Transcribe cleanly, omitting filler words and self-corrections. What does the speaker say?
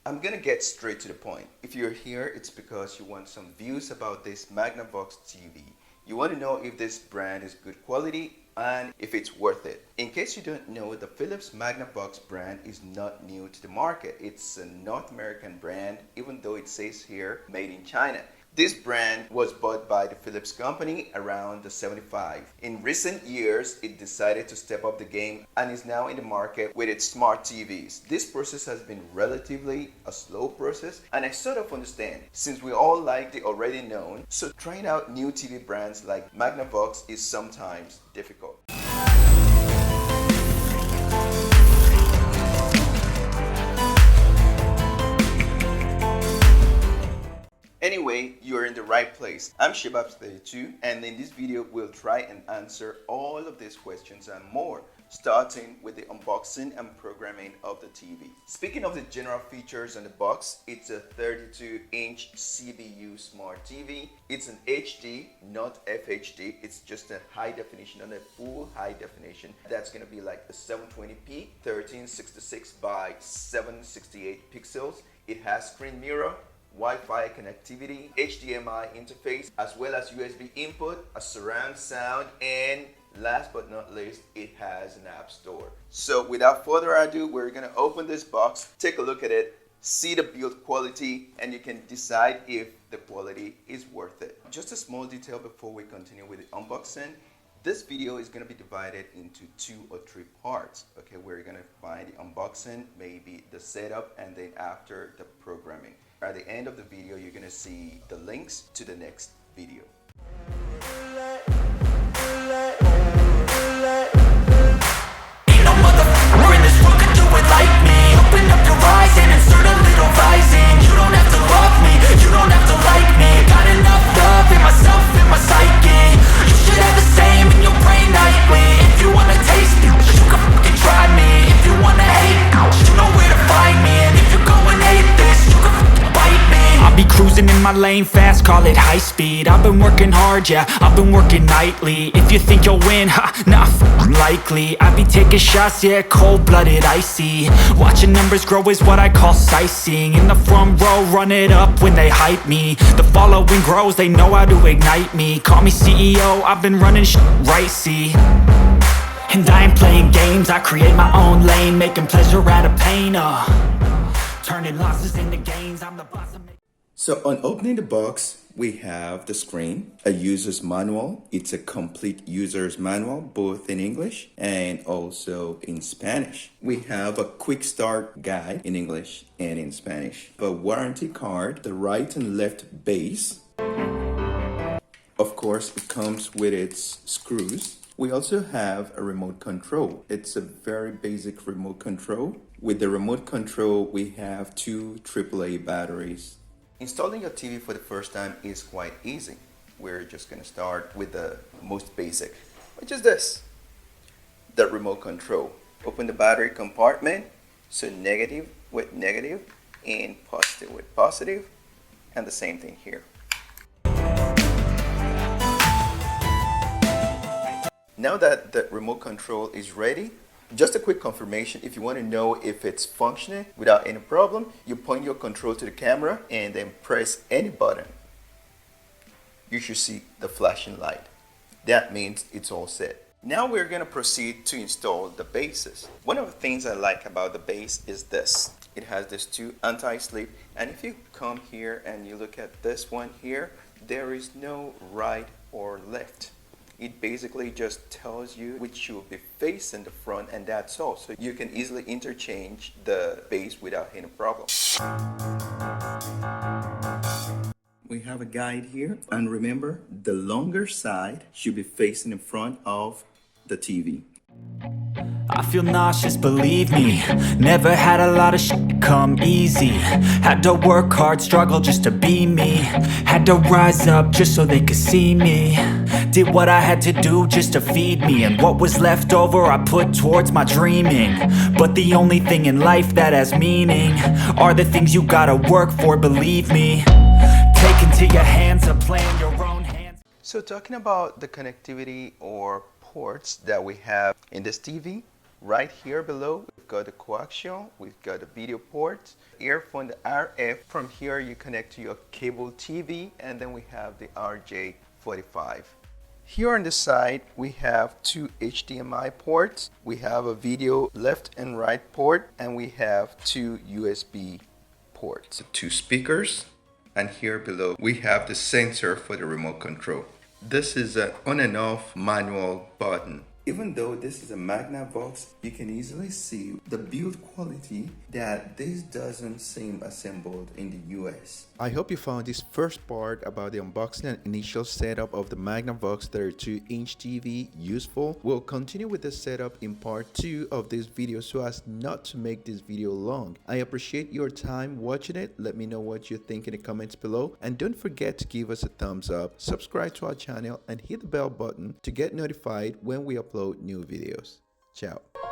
I'm gonna get straight to the point. If you're here, it's because you want some views about this Magnavox TV. You want to know if this brand is good quality and if it's worth it. In case you don't know, the Philips Magnavox brand is not new to the market. It's a North American brand, even though it says here made in China. This brand was bought by the Philips company around the 75. In recent years, it decided to step up the game and is now in the market with its smart TVs. This process has been relatively a slow process, and I sort of understand since we all like the already known, so trying out new TV brands like Magnavox is sometimes difficult. Anyway, you're in the right place. I'm Shebabs32, and in this video we'll try and answer all of these questions and more, starting with the unboxing and programming of the TV. Speaking of the general features on the box, it's a 32-inch CBU smart TV. It's an HD, not FHD. It's just a high definition, not a full high definition. That's gonna be like a 720p, 1366 by 768 pixels. It has screen mirror, Wi-Fi connectivity, HDMI interface, as well as USB input, a surround sound, and last but not least, it has an app store. So without further ado, we're gonna open this box, take a look at it, see the build quality, and you can decide if the quality is worth it. Just a small detail before we continue with the unboxing. This video is going to be divided into 2 or 3 parts. Okay, we're going to find the unboxing, maybe the setup, and then after the programming. At the end of the video, you're going to see the links to the next video. Cruising in my lane fast, call it high speed. I've been working hard, yeah, I've been working nightly. If you think you'll win, ha, not likely. I be taking shots, yeah, cold-blooded, icy. Watching numbers grow is what I call sightseeing. In the front row, run it up when they hype me. The following grows, they know how to ignite me. Call me CEO, I've been running right, see. And I ain't playing games, I create my own lane, making pleasure out of pain, turning losses into gains, I'm the boss of me. So on opening the box, we have the screen, a user's manual. It's a complete user's manual, both in English and also in Spanish. We have a quick start guide in English and in Spanish. A warranty card, the right and left base. Of course, it comes with its screws. We also have a remote control. It's a very basic remote control. With the remote control, we have 2 AAA batteries. Installing your TV for the first time is quite easy. We're just going to start with the most basic, which is this, the remote control. Open the battery compartment, so negative with negative and positive with positive, and the same thing here. Now that the remote control is ready, just a quick confirmation, if you want to know if it's functioning without any problem, you point your control to the camera and then press any button. You should see the flashing light. That means it's all set. Now we're going to proceed to install the bases. One of the things I like about the base is this. It has these 2 anti-slip, and if you come here and you look at this one here, there is no right or left. It basically just tells you which you'll be facing the front, and that's all. So you can easily interchange the base without any problem. We have a guide here, and remember, the longer side should be facing in front of the TV. I feel nauseous, believe me. Never had a lot of shit come easy. Had to work hard, struggle just to be me. Had to rise up just so they could see me. Did what I had to do just to feed me. And what was left over I put towards my dreaming. But the only thing in life that has meaning are the things you gotta work for, believe me. Take into your hands a plan, your own hands. So talking about the connectivity or ports that we have in this TV, right here below, we've got the coaxial, we've got the video port, earphone, the RF. From here you connect to your cable TV, and then we have the RJ45. Here on the side, we have two HDMI ports. We have a video left and right port, and we have two USB ports. Two speakers, and here below we have the sensor for the remote control. This is an on and off manual button. Even though this is a Magnavox, you can easily see the build quality that this doesn't seem assembled in the US. I hope you found this first part about the unboxing and initial setup of the Magnavox 32-inch TV useful. We'll continue with the setup in part 2 of this video so as not to make this video long. I appreciate your time watching it. Let me know what you think in the comments below, and don't forget to give us a thumbs up, subscribe to our channel, and hit the bell button to get notified when we upload new videos. Ciao.